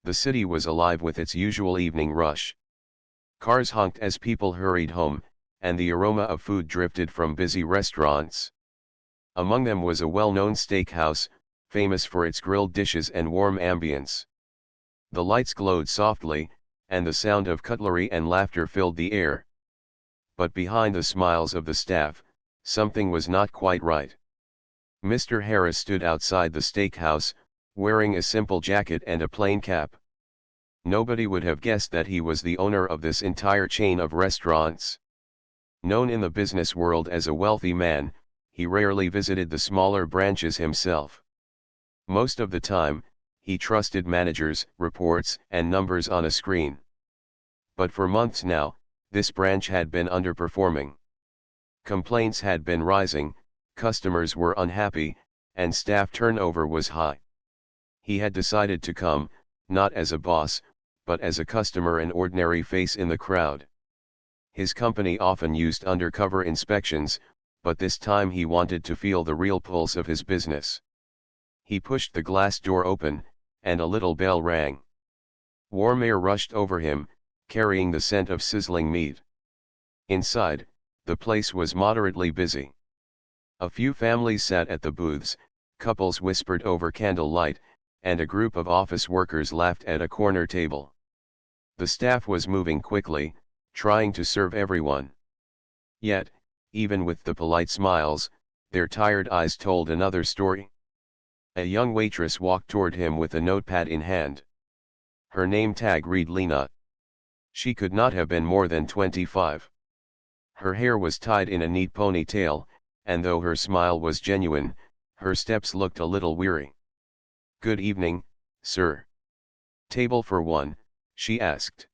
The city was alive with its usual evening rush. Cars honked as people hurried home, and the aroma of food drifted from busy restaurants. Among them was a well-known steakhouse, famous for its grilled dishes and warm ambience. The lights glowed softly, and the sound of cutlery and laughter filled the air. But behind the smiles of the staff, something was not quite right. Mr. Harris stood outside the steakhouse, wearing a simple jacket and a plain cap. Nobody would have guessed that he was the owner of this entire chain of restaurants. Known in the business world as a wealthy man, he rarely visited the smaller branches himself. Most of the time, he trusted managers, reports, and numbers on a screen. But for months now, this branch had been underperforming. Complaints had been rising, customers were unhappy, and staff turnover was high. He had decided to come, not as a boss, but as a customer, an ordinary face in the crowd. His company often used undercover inspections, but this time he wanted to feel the real pulse of his business. He pushed the glass door open, and a little bell rang. Warm air rushed over him, carrying the scent of sizzling meat. Inside, the place was moderately busy. A few families sat at the booths, couples whispered over candlelight, and a group of office workers laughed at a corner table. The staff was moving quickly, trying to serve everyone. Yet, even with the polite smiles, their tired eyes told another story. A young waitress walked toward him with a notepad in hand. Her name tag read Lena. She could not have been more than 25. Her hair was tied in a neat ponytail, and though her smile was genuine, her steps looked a little weary. "Good evening, sir. Table for one?" she asked.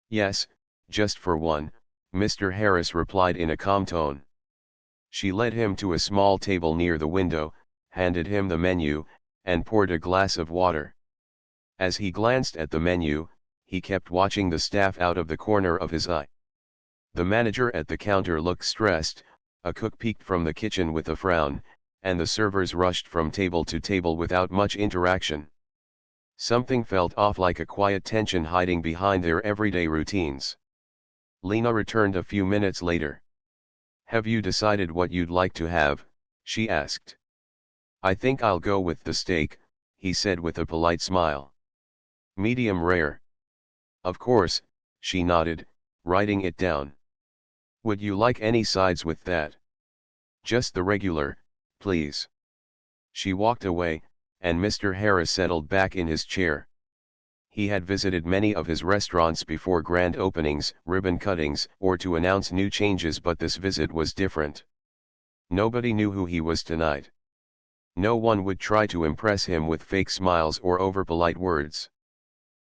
"Yes, just for one," Mr. Harris replied in a calm tone. She led him to a small table near the window, handed him the menu, and poured a glass of water. As he glanced at the menu, he kept watching the staff out of the corner of his eye. The manager at the counter looked stressed, a cook peeked from the kitchen with a frown, and the servers rushed from table to table without much interaction. Something felt off, like a quiet tension hiding behind their everyday routines. Lena returned a few minutes later. "Have you decided what you'd like to have?" she asked. "I think I'll go with the steak," he said with a polite smile. "Medium rare." "Of course," she nodded, writing it down. "Would you like any sides with that?" "Just the regular, please." She walked away, and Mr. Harris settled back in his chair. He had visited many of his restaurants before grand openings, ribbon cuttings, or to announce new changes, but this visit was different. Nobody knew who he was tonight. No one would try to impress him with fake smiles or over-polite words.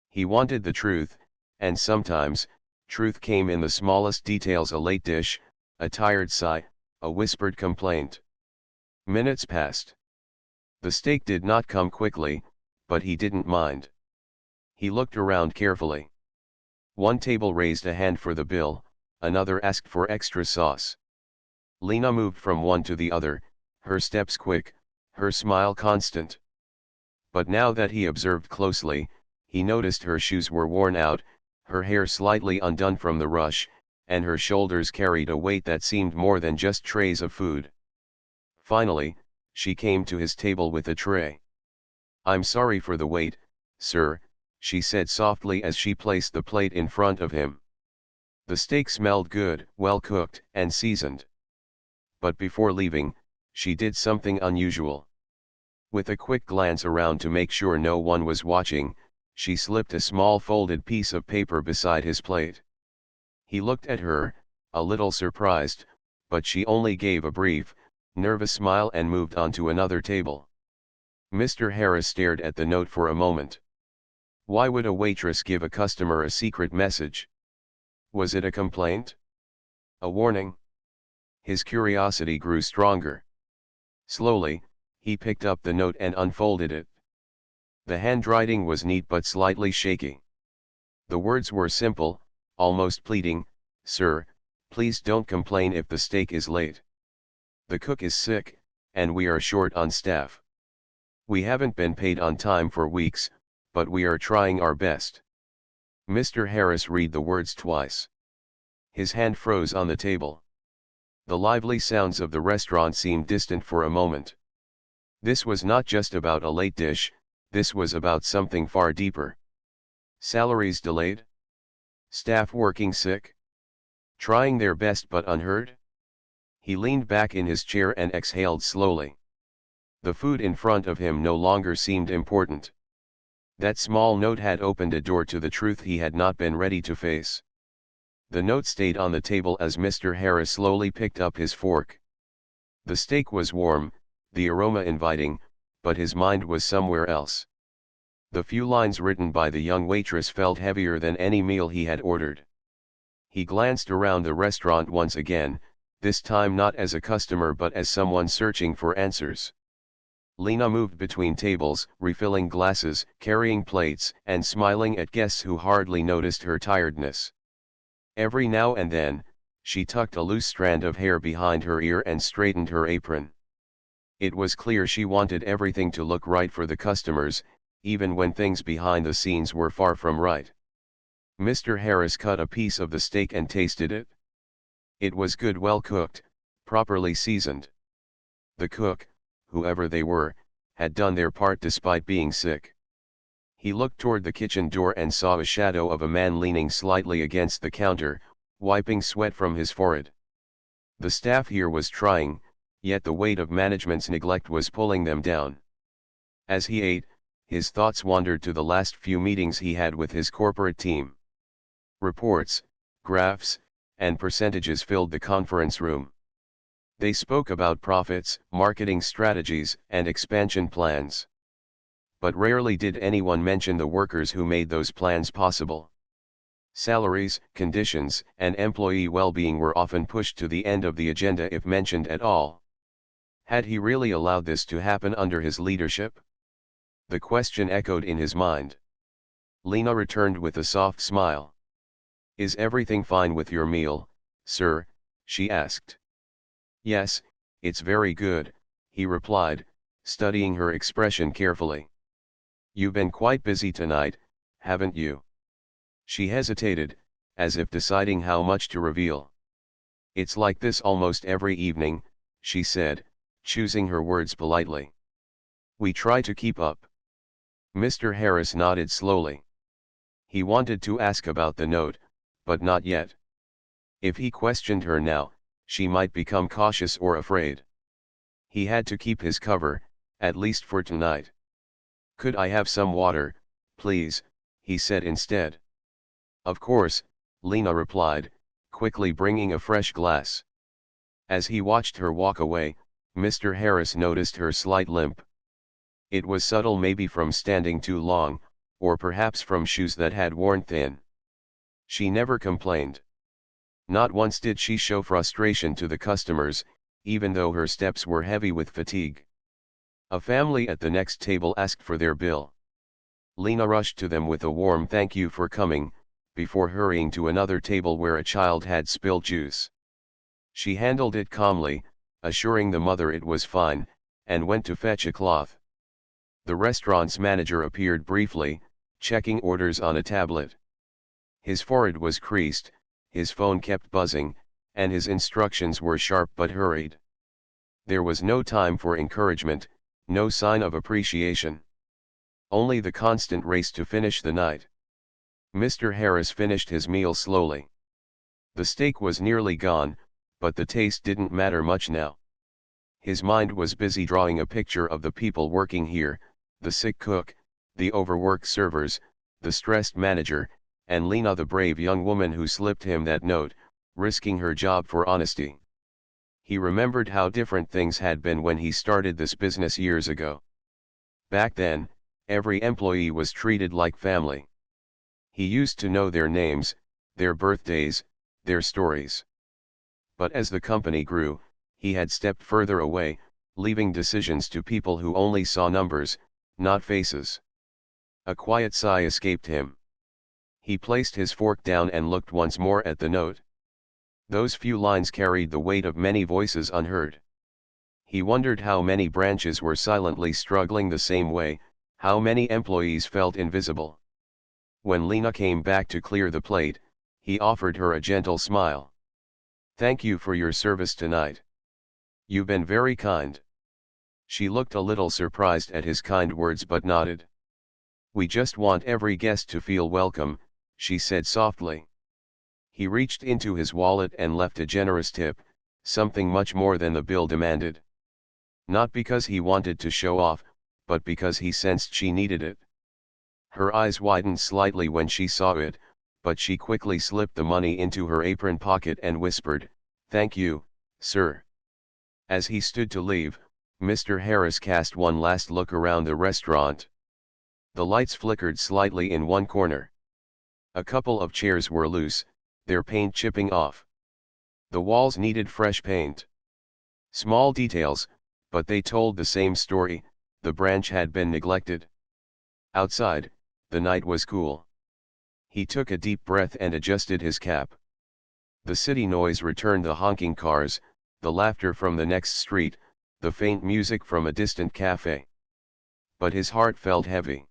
He wanted the truth, and sometimes, truth came in the smallest details: a late dish, a tired sigh, a whispered complaint. Minutes passed. The steak did not come quickly, but he didn't mind. He looked around carefully. One table raised a hand for the bill, another asked for extra sauce. Lena moved from one to the other, her steps quick, her smile constant. But now that he observed closely, he noticed her shoes were worn out, her hair slightly undone from the rush, and her shoulders carried a weight that seemed more than just trays of food. Finally, she came to his table with a tray. "I'm sorry for the wait, sir," she said softly as she placed the plate in front of him. The steak smelled good, well cooked, and seasoned. But before leaving, she did something unusual. With a quick glance around to make sure no one was watching, she slipped a small folded piece of paper beside his plate. He looked at her, a little surprised, but she only gave a brief, nervous smile and moved on to another table. Mr. Harris stared at the note for a moment. Why would a waitress give a customer a secret message? Was it a complaint? A warning? His curiosity grew stronger. Slowly, he picked up the note and unfolded it. The handwriting was neat but slightly shaky. The words were simple, almost pleading: "Sir, please don't complain if the steak is late. The cook is sick, and we are short on staff. We haven't been paid on time for weeks, but we are trying our best. Mr. Harris read the words twice. His hand froze on the table. The lively sounds of the restaurant seemed distant for a moment. This was not just about a late dish, this was about something far deeper. Salaries delayed? Staff working sick? Trying their best but unheard? He leaned back in his chair and exhaled slowly. The food in front of him no longer seemed important. That small note had opened a door to the truth he had not been ready to face. The note stayed on the table as Mr. Harris slowly picked up his fork. The steak was warm, the aroma inviting, but his mind was somewhere else. The few lines written by the young waitress felt heavier than any meal he had ordered. He glanced around the restaurant once again, this time not as a customer but as someone searching for answers. Lena moved between tables, refilling glasses, carrying plates, and smiling at guests who hardly noticed her tiredness. Every now and then, she tucked a loose strand of hair behind her ear and straightened her apron. It was clear she wanted everything to look right for the customers, even when things behind the scenes were far from right. Mr. Harris cut a piece of the steak and tasted it. It was good, well cooked, properly seasoned. The cook, whoever they were, had done their part despite being sick. He looked toward the kitchen door and saw a shadow of a man leaning slightly against the counter, wiping sweat from his forehead. The staff here was trying, yet the weight of management's neglect was pulling them down. As he ate, his thoughts wandered to the last few meetings he had with his corporate team. Reports, graphs, and percentages filled the conference room. They spoke about profits, marketing strategies, and expansion plans. But rarely did anyone mention the workers who made those plans possible. Salaries, conditions, and employee well-being were often pushed to the end of the agenda if mentioned at all. Had he really allowed this to happen under his leadership? The question echoed in his mind. Lena returned with a soft smile. "Is everything fine with your meal, sir?" she asked. "Yes, it's very good," he replied, studying her expression carefully. "You've been quite busy tonight, haven't you?" She hesitated, as if deciding how much to reveal. "It's like this almost every evening," she said, choosing her words politely. "We try to keep up." Mr. Harris nodded slowly. He wanted to ask about the note, but not yet. If he questioned her now, she might become cautious or afraid. He had to keep his cover, at least for tonight. "Could I have some water, please?" he said instead. "Of course," Lena replied, quickly bringing a fresh glass. As he watched her walk away, Mr. Harris noticed her slight limp. It was subtle, maybe from standing too long, or perhaps from shoes that had worn thin. She never complained. Not once did she show frustration to the customers, even though her steps were heavy with fatigue. A family at the next table asked for their bill. Lena rushed to them with a warm "thank you for coming," before hurrying to another table where a child had spilled juice. She handled it calmly, assuring the mother it was fine, and went to fetch a cloth. The restaurant's manager appeared briefly, checking orders on a tablet. His forehead was creased, his phone kept buzzing, and his instructions were sharp but hurried. There was no time for encouragement, no sign of appreciation. Only the constant race to finish the night. Mr. Harris finished his meal slowly. The steak was nearly gone, but the taste didn't matter much now. His mind was busy drawing a picture of the people working here, the sick cook, the overworked servers, the stressed manager, and Lena, the brave young woman who slipped him that note, risking her job for honesty. He remembered how different things had been when he started this business years ago. Back then, every employee was treated like family. He used to know their names, their birthdays, their stories. But as the company grew, he had stepped further away, leaving decisions to people who only saw numbers, not faces. A quiet sigh escaped him. He placed his fork down and looked once more at the note. Those few lines carried the weight of many voices unheard. He wondered how many branches were silently struggling the same way, How many employees felt invisible? When Lena came back to clear the plate, he offered her a gentle smile. "Thank you for your service tonight. You've been very kind." She looked a little surprised at his kind words but nodded. "We just want every guest to feel welcome," she said softly. He reached into his wallet and left a generous tip, something much more than the bill demanded. Not because he wanted to show off, but because he sensed she needed it. Her eyes widened slightly when she saw it, but she quickly slipped the money into her apron pocket and whispered, "Thank you, sir." As he stood to leave, Mr. Harris cast one last look around the restaurant. The lights flickered slightly in one corner. A couple of chairs were loose, their paint chipping off. The walls needed fresh paint. Small details, but they told the same story: the branch had been neglected. Outside, the night was cool. He took a deep breath and adjusted his cap. The city noise returned: the honking cars, the laughter from the next street, the faint music from a distant cafe. But his heart felt heavy.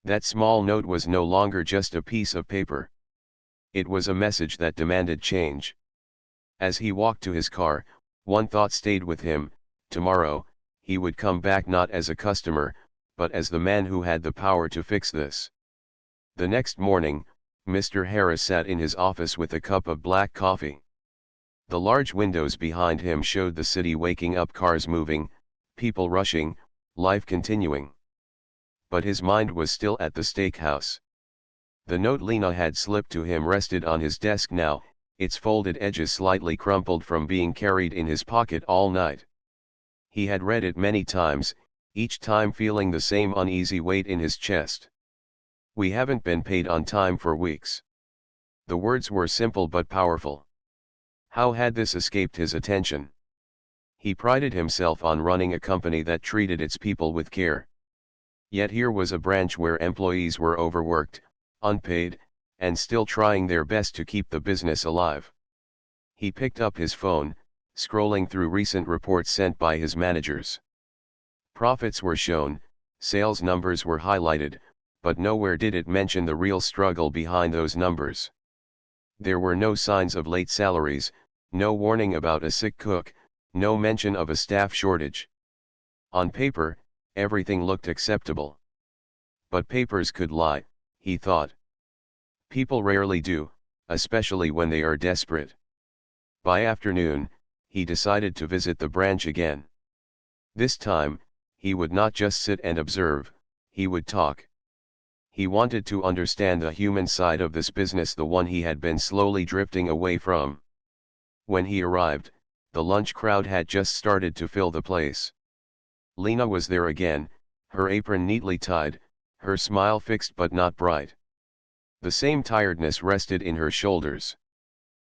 That small note was no longer just a piece of paper. It was a message that demanded change. As he walked to his car, one thought stayed with him: tomorrow, he would come back not as a customer, but as the man who had the power to fix this. The next morning, Mr. Harris sat in his office with a cup of black coffee. The large windows behind him showed the city waking up: cars moving, people rushing, life continuing. But his mind was still at the steakhouse. The note Lena had slipped to him rested on his desk now, its folded edges slightly crumpled from being carried in his pocket all night. He had read it many times, each time feeling the same uneasy weight in his chest. "We haven't been paid on time for weeks." The words were simple but powerful. How had this escaped his attention? He prided himself on running a company that treated its people with care. Yet here was a branch where employees were overworked, unpaid, and still trying their best to keep the business alive. He picked up his phone, scrolling through recent reports sent by his managers. Profits were shown, sales numbers were highlighted, but nowhere did it mention the real struggle behind those numbers. There were no signs of late salaries, no warning about a sick cook, no mention of a staff shortage. On paper, everything looked acceptable. But papers could lie, he thought. People rarely do, especially when they are desperate. By afternoon, he decided to visit the branch again. This time, he would not just sit and observe, he would talk. He wanted to understand the human side of this business, the one he had been slowly drifting away from. When he arrived, the lunch crowd had just started to fill the place. Lena was there again, her apron neatly tied, her smile fixed but not bright. The same tiredness rested in her shoulders.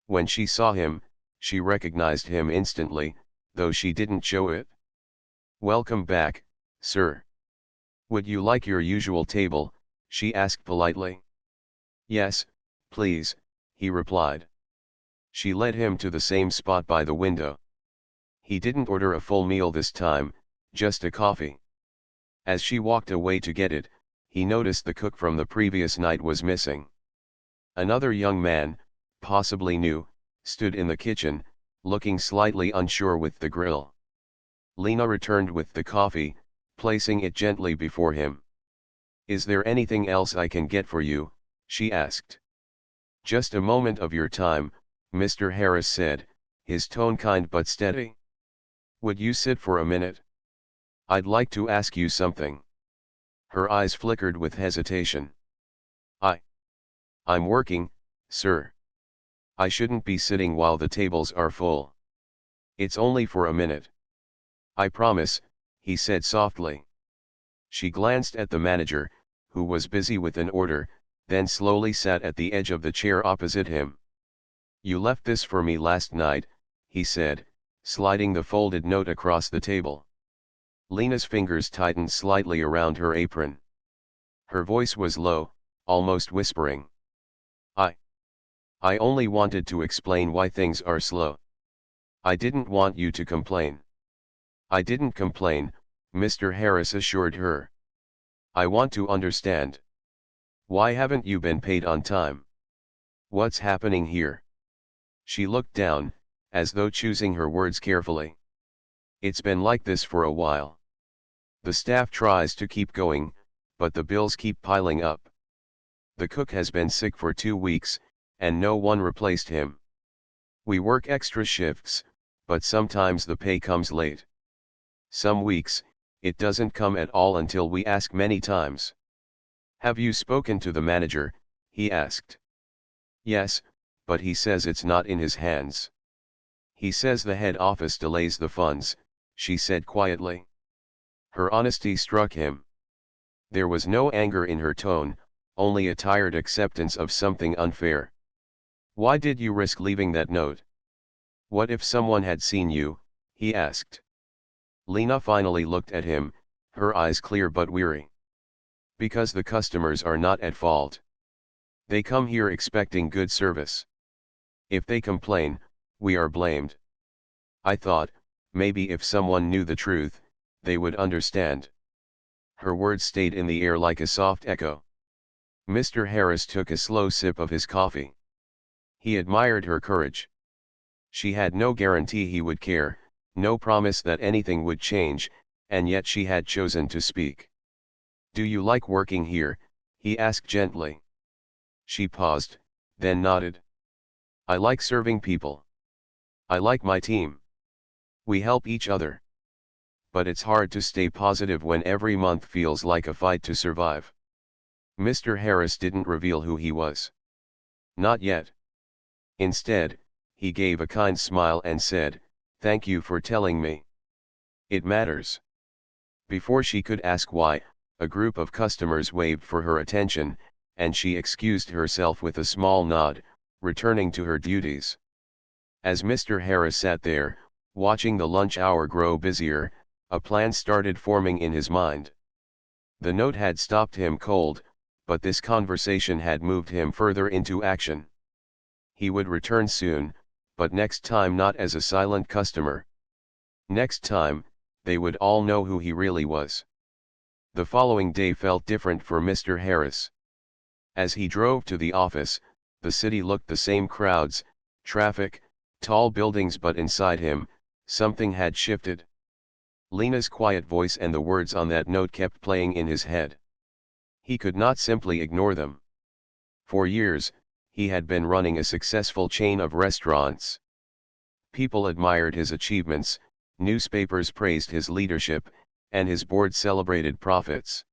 When she saw him, she recognized him instantly, though she didn't show it. "Welcome back, sir. Would you like your usual table?" she asked politely. "Yes, please," he replied. She led him to the same spot by the window. He didn't order a full meal this time, just a coffee. As she walked away to get it, he noticed the cook from the previous night was missing. Another young man, possibly new, stood in the kitchen, looking slightly unsure with the grill. Lena returned with the coffee, placing it gently before him. "Is there anything else I can get for you?" she asked. "Just a moment of your time," Mr. Harris said, his tone kind but steady. "Would you sit for a minute? I'd like to ask you something." Her eyes flickered with hesitation. I'm working, sir. I shouldn't be sitting while the tables are full." "It's only for a minute." "I promise," he said softly. She glanced at the manager, who was busy with an order, then slowly sat at the edge of the chair opposite him. "You left this for me last night," he said, sliding the folded note across the table. Lena's fingers tightened slightly around her apron. Her voice was low, almost whispering. I only wanted to explain why things are slow. I didn't want you to complain." "I didn't complain," Mr. Harris assured her. I want to understand. Why haven't you been paid on time? What's happening here? She looked down, as though choosing her words carefully. It's been like this for a while. The staff tries to keep going, but the bills keep piling up. The cook has been sick for 2 weeks, and no one replaced him. We work extra shifts, but sometimes the pay comes late. Some weeks, it doesn't come at all until we ask many times. Have you spoken to the manager? He asked. Yes, but he says it's not in his hands. He says the head office delays the funds, she said quietly. Her honesty struck him. There was no anger in her tone, only a tired acceptance of something unfair. Why did you risk leaving that note? What if someone had seen you? He asked. Lena finally looked at him, her eyes clear but weary. Because the customers are not at fault. They come here expecting good service. If they complain, we are blamed. I thought, maybe if someone knew the truth, they would understand. Her words stayed in the air like a soft echo. Mr. Harris took a slow sip of his coffee. He admired her courage. She had no guarantee he would care, no promise that anything would change, and yet she had chosen to speak. Do you like working here? He asked gently. She paused, then nodded. I like serving people. I like my team. We help each other. But it's hard to stay positive when every month feels like a fight to survive. Mr. Harris didn't reveal who he was. Not yet. Instead, he gave a kind smile and said, "Thank you for telling me. It matters." Before she could ask why, a group of customers waved for her attention, and she excused herself with a small nod, returning to her duties. As Mr. Harris sat there, watching the lunch hour grow busier, a plan started forming in his mind. The note had stopped him cold, but this conversation had moved him further into action. He would return soon, but next time not as a silent customer. Next time, they would all know who he really was. The following day felt different for Mr. Harris. As he drove to the office, the city looked the same: crowds, traffic, tall buildings, but inside him, something had shifted. Lena's quiet voice and the words on that note kept playing in his head. He could not simply ignore them. For years, he had been running a successful chain of restaurants. People admired his achievements, newspapers praised his leadership, and his board celebrated profits.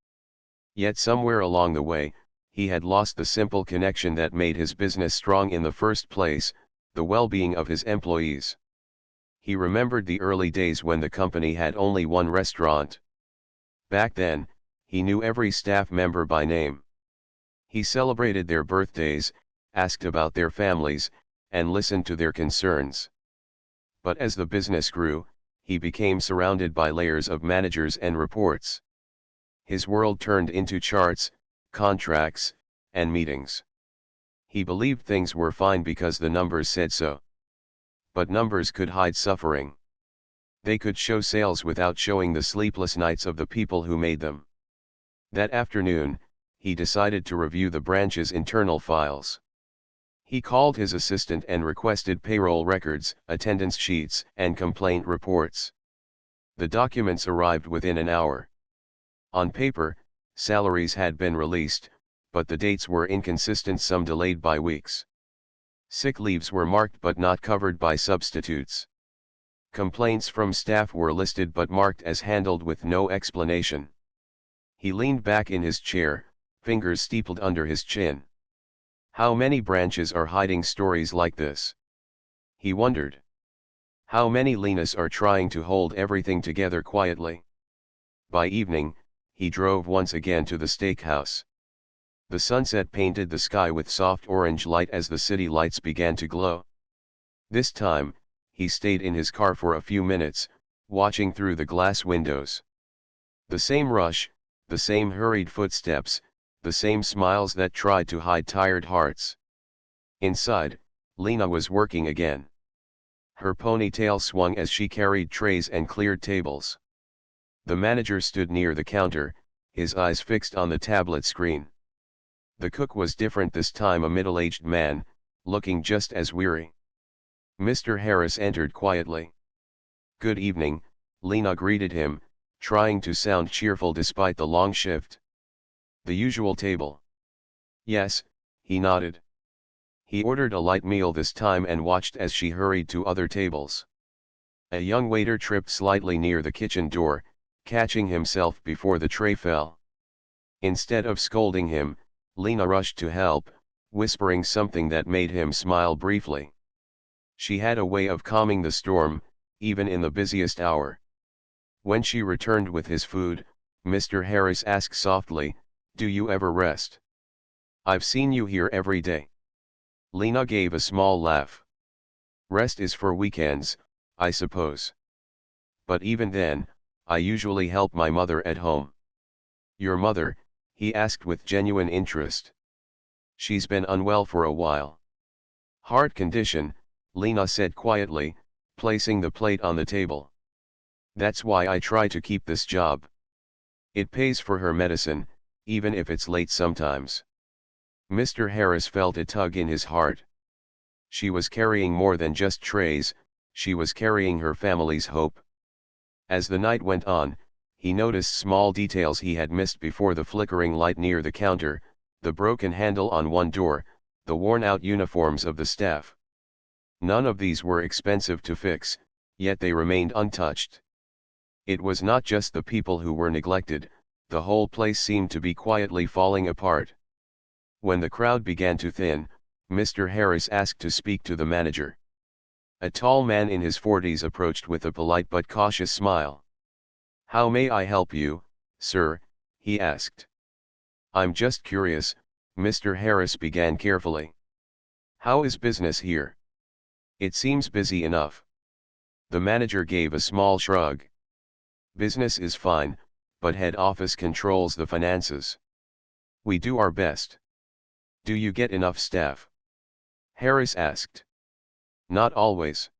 Yet somewhere along the way, he had lost the simple connection that made his business strong in the first place: the well-being of his employees. He remembered the early days when the company had only one restaurant. Back then, he knew every staff member by name. He celebrated their birthdays, asked about their families, and listened to their concerns. But as the business grew, he became surrounded by layers of managers and reports. His world turned into charts, contracts, and meetings. He believed things were fine because the numbers said so. But numbers could hide suffering. They could show sales without showing the sleepless nights of the people who made them. That afternoon, he decided to review the branch's internal files. He called his assistant and requested payroll records, attendance sheets, and complaint reports. The documents arrived within an hour. On paper, salaries had been released, but the dates were inconsistent, some delayed by weeks. Sick leaves were marked but not covered by substitutes. Complaints from staff were listed but marked as handled with no explanation. He leaned back in his chair, fingers steepled under his chin. How many branches are hiding stories like this? He wondered. How many Lenas are trying to hold everything together quietly? By evening, he drove once again to the steakhouse. The sunset painted the sky with soft orange light as the city lights began to glow. This time, he stayed in his car for a few minutes, watching through the glass windows. The same rush, the same hurried footsteps, the same smiles that tried to hide tired hearts. Inside, Lena was working again. Her ponytail swung as she carried trays and cleared tables. The manager stood near the counter, his eyes fixed on the tablet screen. The cook was different this time, a middle-aged man, looking just as weary. Mr. Harris entered quietly. "Good evening," Lena greeted him, trying to sound cheerful despite the long shift. "The usual table?" "Yes," he nodded. He ordered a light meal this time and watched as she hurried to other tables. A young waiter tripped slightly near the kitchen door, catching himself before the tray fell. Instead of scolding him, Lena rushed to help, whispering something that made him smile briefly. She had a way of calming the storm, even in the busiest hour. When she returned with his food, Mr. Harris asked softly, "Do you ever rest? I've seen you here every day." Lena gave a small laugh. "Rest is for weekends, I suppose. But even then, I usually help my mother at home." "Your mother?" he asked with genuine interest. "She's been unwell for a while." "Heart condition," Lena said quietly, placing the plate on the table. "That's why I try to keep this job. It pays for her medicine, even if it's late sometimes." Mr. Harris felt a tug in his heart. She was carrying more than just trays, she was carrying her family's hope. As the night went on, he noticed small details he had missed before: the flickering light near the counter, the broken handle on one door, the worn-out uniforms of the staff. None of these were expensive to fix, yet they remained untouched. It was not just the people who were neglected, the whole place seemed to be quietly falling apart. When the crowd began to thin, Mr. Harris asked to speak to the manager. A tall man in his 40s approached with a polite but cautious smile. "How may I help you, sir?" he asked. "I'm just curious," Mr. Harris began carefully. "How is business here?" "It seems busy enough." The manager gave a small shrug. "Business is fine, but head office controls the finances. We do our best." "Do you get enough staff?" Harris asked. "Not always.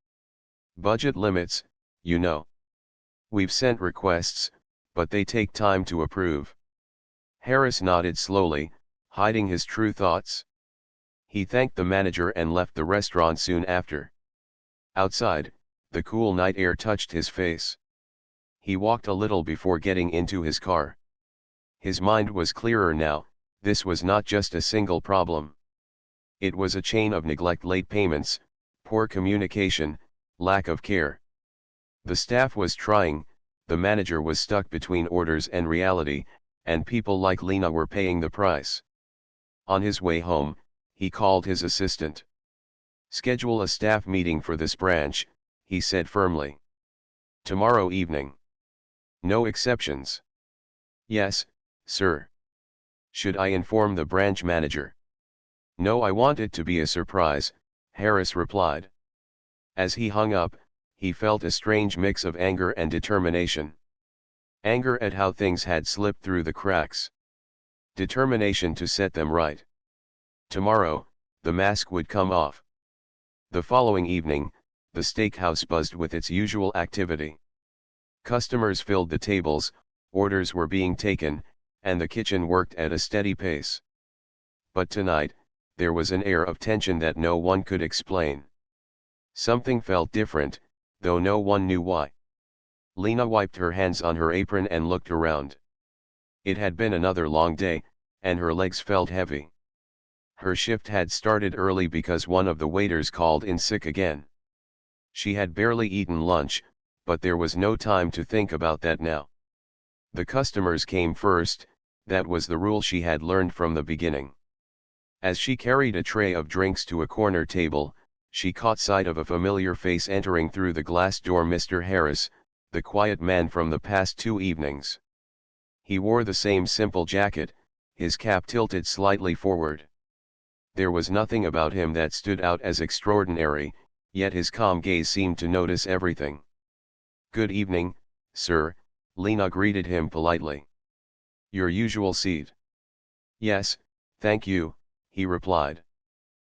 Budget limits, you know. We've sent requests, but they take time to approve." Harris nodded slowly, hiding his true thoughts. He thanked the manager and left the restaurant soon after. Outside, the cool night air touched his face. He walked a little before getting into his car. His mind was clearer now. This was not just a single problem. It was a chain of neglect: late payments, poor communication, lack of care. The staff was trying, the manager was stuck between orders and reality, and people like Lena were paying the price. On his way home, he called his assistant. "Schedule a staff meeting for this branch," he said firmly. "Tomorrow evening. No exceptions." "Yes, sir." "Should I inform the branch manager?" "No, I want it to be a surprise," Harris replied. As he hung up, he felt a strange mix of anger and determination. Anger at how things had slipped through the cracks. Determination to set them right. Tomorrow, the mask would come off. The following evening, the steakhouse buzzed with its usual activity. Customers filled the tables, orders were being taken, and the kitchen worked at a steady pace. But tonight, there was an air of tension that no one could explain. Something felt different, though no one knew why. Lena wiped her hands on her apron and looked around. It had been another long day, and her legs felt heavy. Her shift had started early because one of the waiters called in sick again. She had barely eaten lunch, but there was no time to think about that now. The customers came first, that was the rule she had learned from the beginning. As she carried a tray of drinks to a corner table, she caught sight of a familiar face entering through the glass door: Mr. Harris, the quiet man from the past 2 evenings. He wore the same simple jacket, his cap tilted slightly forward. There was nothing about him that stood out as extraordinary, yet his calm gaze seemed to notice everything. "Good evening, sir," Lena greeted him politely. "Your usual seat?" "Yes, thank you," he replied.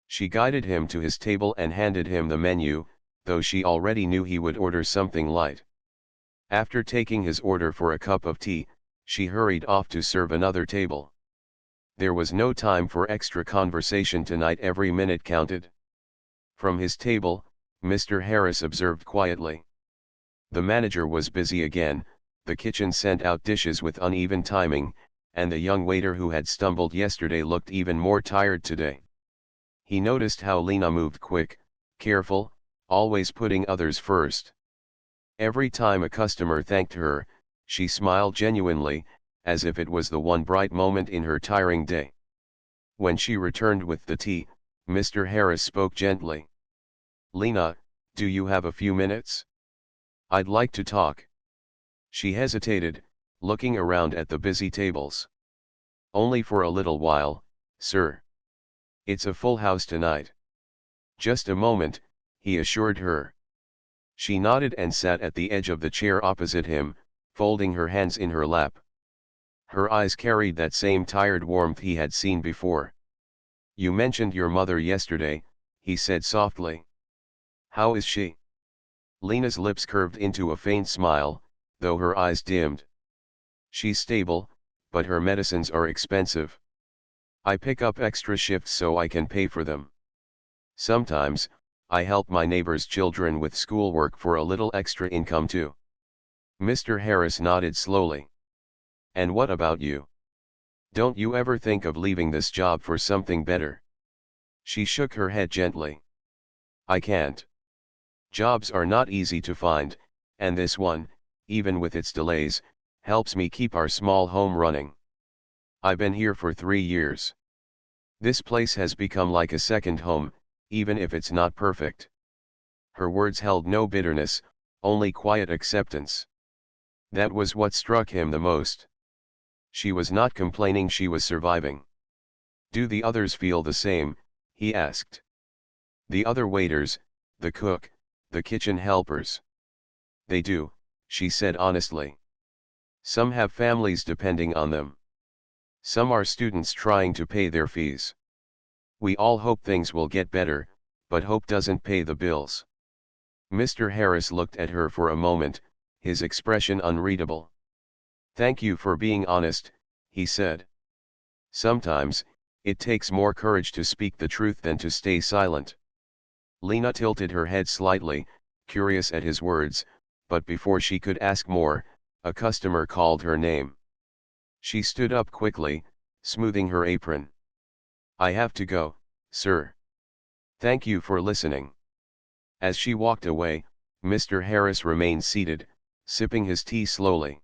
She guided him to his table and handed him the menu, though she already knew he would order something light. After taking his order for a cup of tea, She hurried off to serve another table. There was no time for extra conversation tonight, every minute counted. From his table, Mr. Harris observed quietly. The manager was busy again, the kitchen sent out dishes with uneven timing, and the young waiter who had stumbled yesterday looked even more tired today. He noticed how Lena moved quick, careful, always putting others first. Every time a customer thanked her, she smiled genuinely, as if it was the one bright moment in her tiring day. When she returned with the tea, Mr. Harris spoke gently. "Lena, do you have a few minutes? I'd like to talk." She hesitated, looking around at the busy tables. "Only for a little while, sir. It's a full house tonight." "Just a moment," he assured her. She nodded and sat at the edge of the chair opposite him, folding her hands in her lap. Her eyes carried that same tired warmth he had seen before. "You mentioned your mother yesterday," he said softly. "How is she?" Lena's lips curved into a faint smile, though her eyes dimmed. "She's stable, but her medicines are expensive. I pick up extra shifts so I can pay for them. Sometimes, I help my neighbor's children with schoolwork for a little extra income too." Mr. Harris nodded slowly. "And what about you? Don't you ever think of leaving this job for something better?" She shook her head gently. "I can't. Jobs are not easy to find, and this one, even with its delays, helps me keep our small home running. I've been here for 3 years. This place has become like a second home, even if it's not perfect." Her words held no bitterness, only quiet acceptance. That was what struck him the most. She was not complaining, she was surviving. "Do the others feel the same?" he asked. "The other waiters, the cook, the kitchen helpers?" "They do," she said honestly. "Some have families depending on them. Some are students trying to pay their fees. We all hope things will get better, but hope doesn't pay the bills." Mr. Harris looked at her for a moment, his expression unreadable. "Thank you for being honest," he said. "Sometimes, it takes more courage to speak the truth than to stay silent." Lena tilted her head slightly, curious at his words, but before she could ask more, a customer called her name. She stood up quickly, smoothing her apron. "I have to go, sir. Thank you for listening." As she walked away, Mr. Harris remained seated, sipping his tea slowly.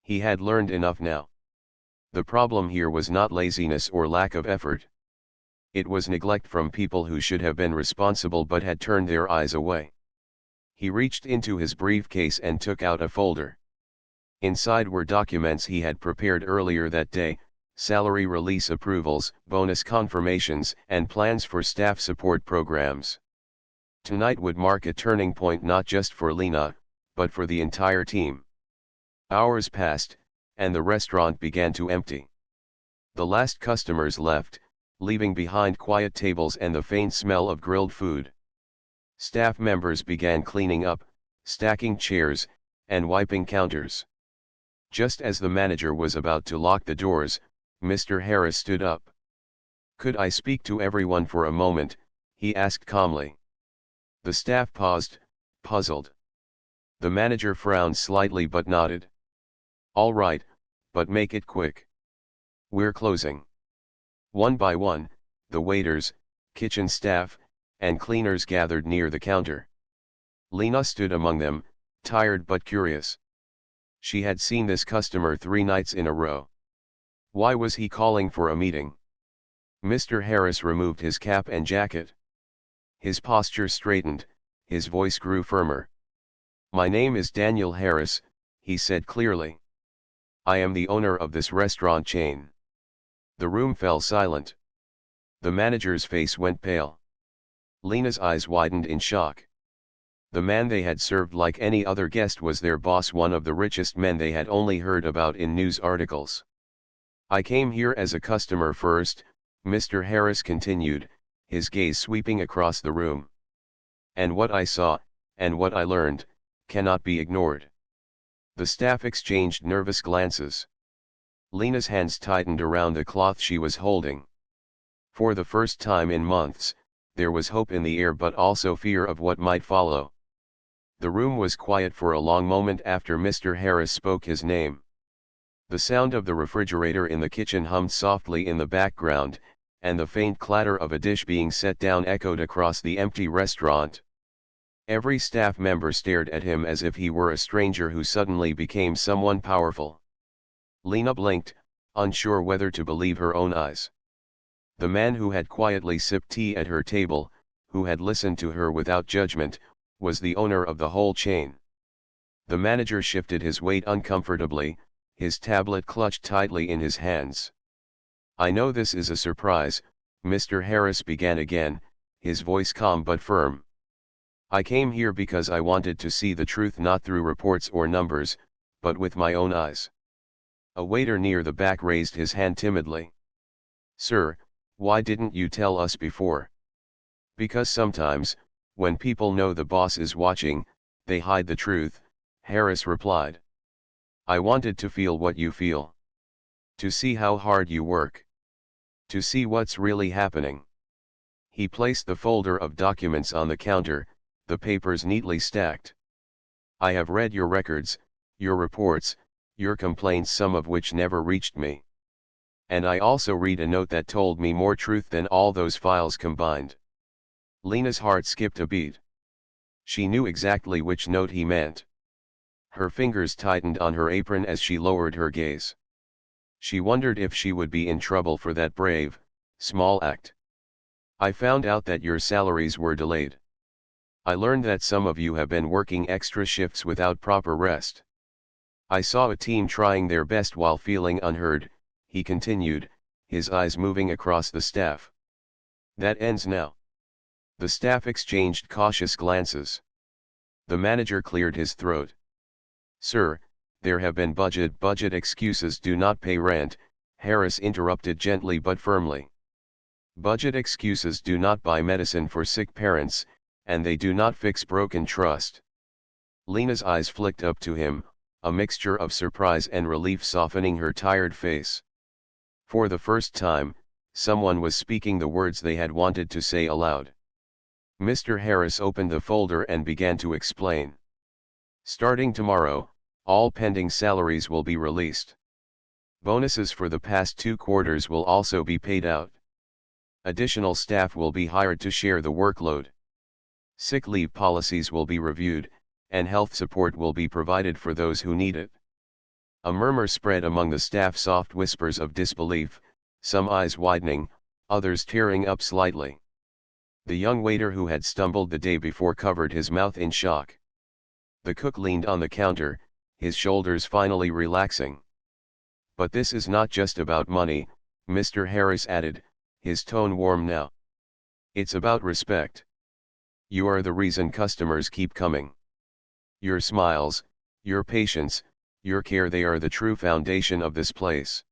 He had learned enough now. The problem here was not laziness or lack of effort. It was neglect from people who should have been responsible but had turned their eyes away. He reached into his briefcase and took out a folder. Inside were documents he had prepared earlier that day, salary release approvals, bonus confirmations, and plans for staff support programs. Tonight would mark a turning point not just for Lena, but for the entire team. Hours passed, and the restaurant began to empty. The last customers left, leaving behind quiet tables and the faint smell of grilled food. Staff members began cleaning up, stacking chairs, and wiping counters. Just as the manager was about to lock the doors, Mr. Harris stood up. "Could I speak to everyone for a moment?" he asked calmly. The staff paused, puzzled. The manager frowned slightly but nodded. "All right, but make it quick. We're closing." One by one, the waiters, kitchen staff, and cleaners gathered near the counter. Lena stood among them, tired but curious. She had seen this customer 3 nights in a row. Why was he calling for a meeting? Mr. Harris removed his cap and jacket. His posture straightened, his voice grew firmer. "My name is Daniel Harris," he said clearly. "I am the owner of this restaurant chain." The room fell silent. The manager's face went pale. Lena's eyes widened in shock. The man they had served like any other guest was their boss, one of the richest men they had only heard about in news articles. "I came here as a customer first," Mr. Harris continued, his gaze sweeping across the room. "And what I saw, and what I learned, cannot be ignored." The staff exchanged nervous glances. Lena's hands tightened around the cloth she was holding. For the first time in months, there was hope in the air but also fear of what might follow. The room was quiet for a long moment after Mr. Harris spoke his name. The sound of the refrigerator in the kitchen hummed softly in the background, and the faint clatter of a dish being set down echoed across the empty restaurant. Every staff member stared at him as if he were a stranger who suddenly became someone powerful. Lena blinked, unsure whether to believe her own eyes. The man who had quietly sipped tea at her table, who had listened to her without judgment, was the owner of the whole chain. The manager shifted his weight uncomfortably, his tablet clutched tightly in his hands. "I know this is a surprise," Mr. Harris began again, his voice calm but firm. "I came here because I wanted to see the truth not through reports or numbers, but with my own eyes." A waiter near the back raised his hand timidly. "Sir, why didn't you tell us before?" "Because sometimes, when people know the boss is watching, they hide the truth," Harris replied. "I wanted to feel what you feel. To see how hard you work. To see what's really happening." He placed the folder of documents on the counter, the papers neatly stacked. "I have read your records, your reports, your complaints, some of which never reached me. And I also read a note that told me more truth than all those files combined." Lena's heart skipped a beat. She knew exactly which note he meant. Her fingers tightened on her apron as she lowered her gaze. She wondered if she would be in trouble for that brave, small act. "I found out that your salaries were delayed. I learned that some of you have been working extra shifts without proper rest. I saw a team trying their best while feeling unheard," he continued, his eyes moving across the staff. "That ends now." The staff exchanged cautious glances. The manager cleared his throat. "Sir, there have been budget excuses. Do not pay rent," Harris interrupted gently but firmly. "Budget excuses do not buy medicine for sick parents, and they do not fix broken trust." Lena's eyes flicked up to him, a mixture of surprise and relief softening her tired face. For the first time, someone was speaking the words they had wanted to say aloud. Mr. Harris opened the folder and began to explain. "Starting tomorrow, all pending salaries will be released. Bonuses for the past 2 quarters will also be paid out. Additional staff will be hired to share the workload. Sick leave policies will be reviewed, and health support will be provided for those who need it." A murmur spread among the staff, soft whispers of disbelief, some eyes widening, others tearing up slightly. The young waiter who had stumbled the day before covered his mouth in shock. The cook leaned on the counter, his shoulders finally relaxing. "But this is not just about money," Mr. Harris added, his tone warm now. "It's about respect. You are the reason customers keep coming. Your smiles, your patience, your care, they are the true foundation of this place."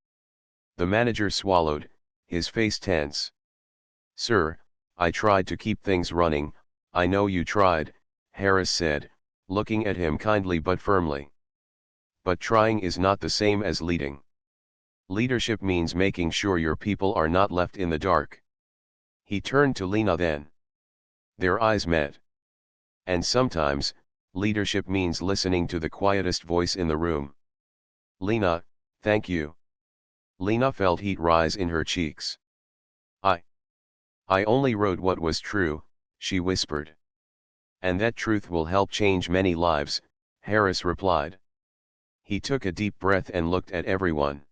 The manager swallowed, his face tense. "Sir, I tried to keep things running." "I know you tried," Harris said, looking at him kindly but firmly. "But trying is not the same as leading. Leadership means making sure your people are not left in the dark." He turned to Lena then. Their eyes met. "And sometimes, leadership means listening to the quietest voice in the room." "Lena, thank you." Lena felt heat rise in her cheeks. I only wrote what was true," she whispered. "And that truth will help change many lives," Harris replied. He took a deep breath and looked at everyone.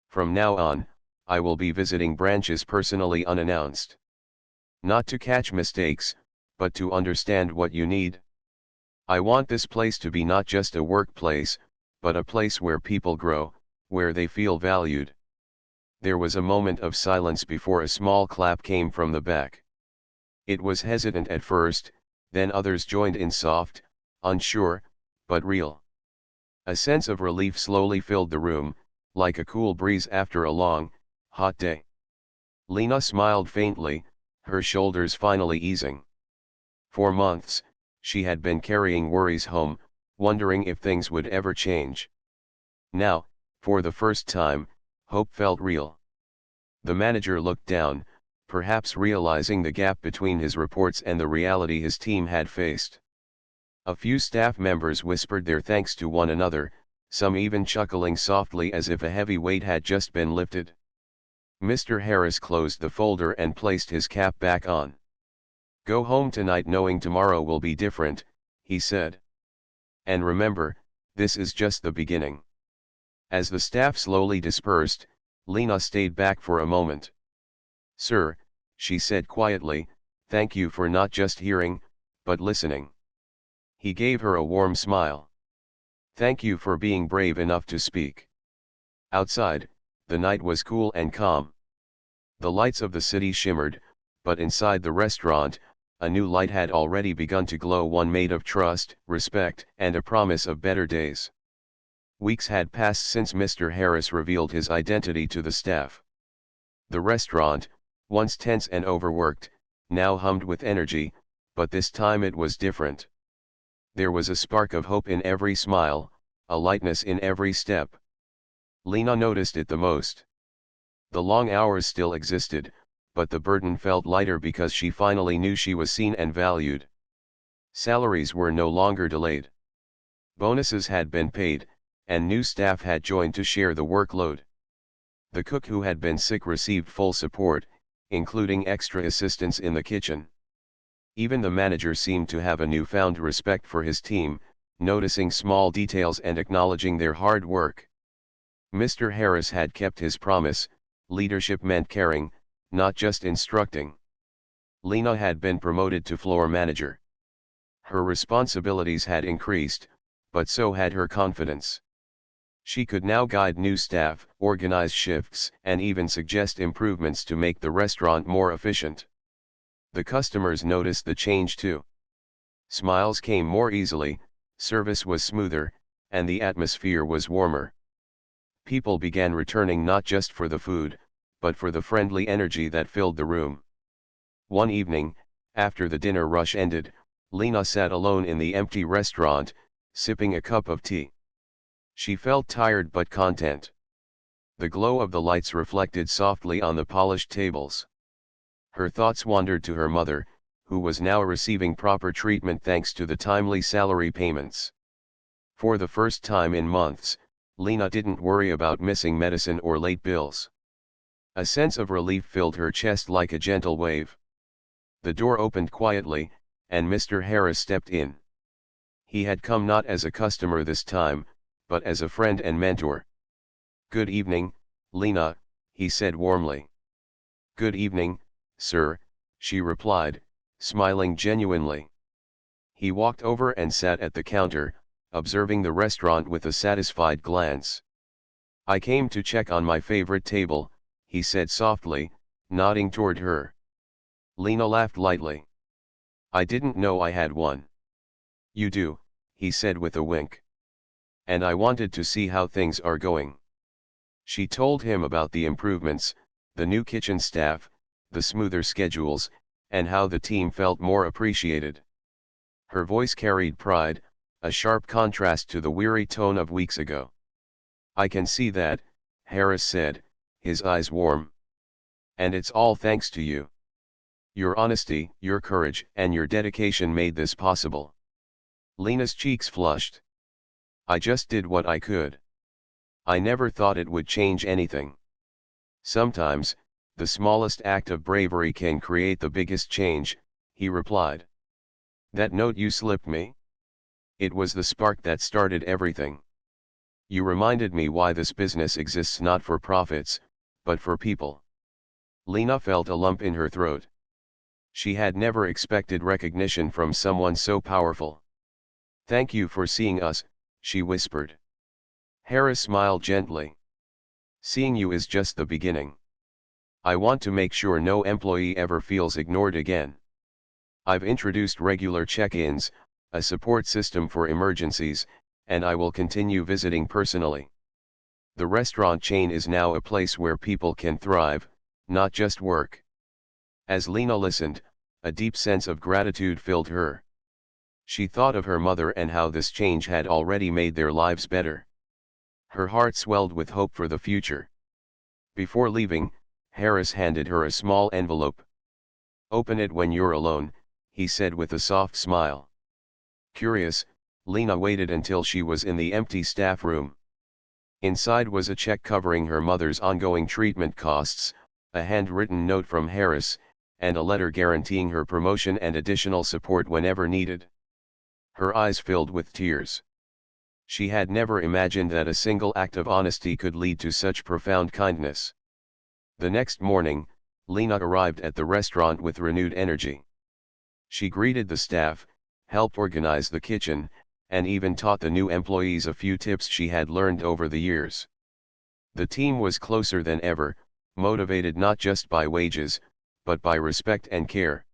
"From now on, I will be visiting branches personally unannounced. Not to catch mistakes, but to understand what you need. I want this place to be not just a workplace, but a place where people grow, where they feel valued." There was a moment of silence before a small clap came from the back. It was hesitant at first, then others joined in, soft, unsure, but real. A sense of relief slowly filled the room, like a cool breeze after a long, hot day. Lena smiled faintly, her shoulders finally easing. For months, she had been carrying worries home, wondering if things would ever change. Now, For the first time, hope felt real. The manager looked down, perhaps realizing the gap between his reports and the reality his team had faced. A few staff members whispered their thanks to one another, some even chuckling softly as if a heavy weight had just been lifted. Mr. Harris closed the folder and placed his cap back on. "Go home tonight knowing tomorrow will be different," he said. "And remember, this is just the beginning." As the staff slowly dispersed, Lena stayed back for a moment. "Sir," she said quietly, "thank you for not just hearing, but listening." He gave her a warm smile. "Thank you for being brave enough to speak." Outside, the night was cool and calm. The lights of the city shimmered, but inside the restaurant, a new light had already begun to glow, one made of trust, respect, and a promise of better days. Weeks had passed since Mr. Harris revealed his identity to the staff. The restaurant, once tense and overworked, now hummed with energy, but this time it was different. There was a spark of hope in every smile, a lightness in every step. Lena noticed it the most. The long hours still existed, but the burden felt lighter because she finally knew she was seen and valued. Salaries were no longer delayed. Bonuses had been paid, and new staff had joined to share the workload. The cook who had been sick received full support, including extra assistance in the kitchen. Even the manager seemed to have a newfound respect for his team, noticing small details and acknowledging their hard work. Mr. Harris had kept his promise. Leadership meant caring, not just instructing. Lena had been promoted to floor manager. Her responsibilities had increased, but so had her confidence. She could now guide new staff, organize shifts, and even suggest improvements to make the restaurant more efficient. The customers noticed the change too. Smiles came more easily, service was smoother, and the atmosphere was warmer. People began returning not just for the food, but for the friendly energy that filled the room. One evening, after the dinner rush ended, Lena sat alone in the empty restaurant, sipping a cup of tea. She felt tired but content. The glow of the lights reflected softly on the polished tables. Her thoughts wandered to her mother, who was now receiving proper treatment thanks to the timely salary payments. For the first time in months, Lena didn't worry about missing medicine or late bills. A sense of relief filled her chest like a gentle wave. The door opened quietly, and Mr. Harris stepped in. He had come not as a customer this time, but as a friend and mentor. "Good evening, Lena," he said warmly. "Good evening, sir," she replied, smiling genuinely. He walked over and sat at the counter, observing the restaurant with a satisfied glance. "I came to check on my favorite table," he said softly, nodding toward her. Lena laughed lightly. "I didn't know I had one." "You do," he said with a wink. "And I wanted to see how things are going." She told him about the improvements, the new kitchen staff, the smoother schedules, and how the team felt more appreciated. Her voice carried pride, a sharp contrast to the weary tone of weeks ago. "I can see that," Harris said, his eyes warm. "And it's all thanks to you. Your honesty, your courage, and your dedication made this possible." Lena's cheeks flushed. "I just did what I could. I never thought it would change anything." "Sometimes, the smallest act of bravery can create the biggest change," he replied. "That note you slipped me? It was the spark that started everything. You reminded me why this business exists, not for profits, but for people." Lena felt a lump in her throat. She had never expected recognition from someone so powerful. "Thank you for seeing us," she whispered. Harris smiled gently. "Seeing you is just the beginning. I want to make sure no employee ever feels ignored again. I've introduced regular check-ins, a support system for emergencies, and I will continue visiting personally. The restaurant chain is now a place where people can thrive, not just work." As Lena listened, a deep sense of gratitude filled her. She thought of her mother and how this change had already made their lives better. Her heart swelled with hope for the future. Before leaving, Harris handed her a small envelope. "Open it when you're alone," he said with a soft smile. Curious, Lena waited until she was in the empty staff room. Inside was a check covering her mother's ongoing treatment costs, a handwritten note from Harris, and a letter guaranteeing her promotion and additional support whenever needed. Her eyes filled with tears. She had never imagined that a single act of honesty could lead to such profound kindness. The next morning, Lena arrived at the restaurant with renewed energy. She greeted the staff, helped organize the kitchen, and even taught the new employees a few tips she had learned over the years. The team was closer than ever, motivated not just by wages, but by respect and care.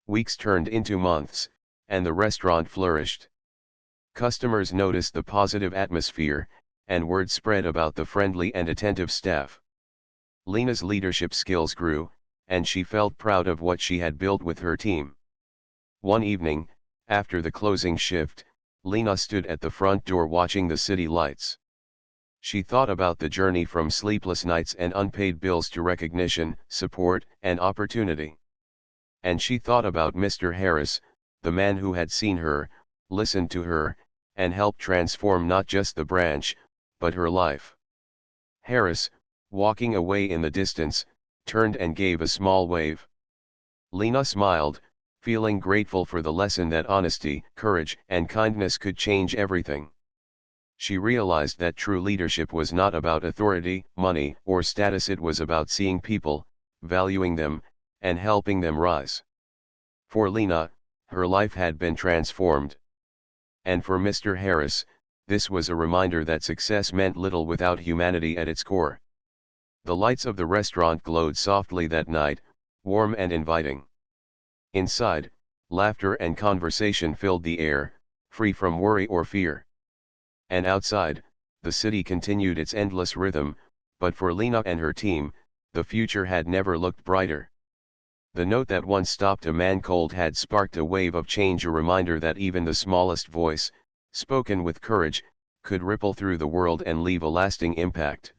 Weeks turned into months, and the restaurant flourished. Customers noticed the positive atmosphere, and word spread about the friendly and attentive staff. Lena's leadership skills grew, and she felt proud of what she had built with her team. One evening, after the closing shift, Lena stood at the front door watching the city lights. She thought about the journey from sleepless nights and unpaid bills to recognition, support, and opportunity. And she thought about Mr. Harris, the man who had seen her, listened to her, and helped transform not just the branch, but her life. Harris, walking away in the distance, turned and gave a small wave. Lena smiled, feeling grateful for the lesson that honesty, courage, and kindness could change everything. She realized that true leadership was not about authority, money, or status. It was about seeing people, valuing them, and helping them rise. For Lena, her life had been transformed. And for Mr. Harris, this was a reminder that success meant little without humanity at its core. The lights of the restaurant glowed softly that night, warm and inviting. Inside, laughter and conversation filled the air, free from worry or fear. And outside, the city continued its endless rhythm, but for Lena and her team, the future had never looked brighter. The note that once stopped a man cold had sparked a wave of change, a reminder that even the smallest voice, spoken with courage, could ripple through the world and leave a lasting impact.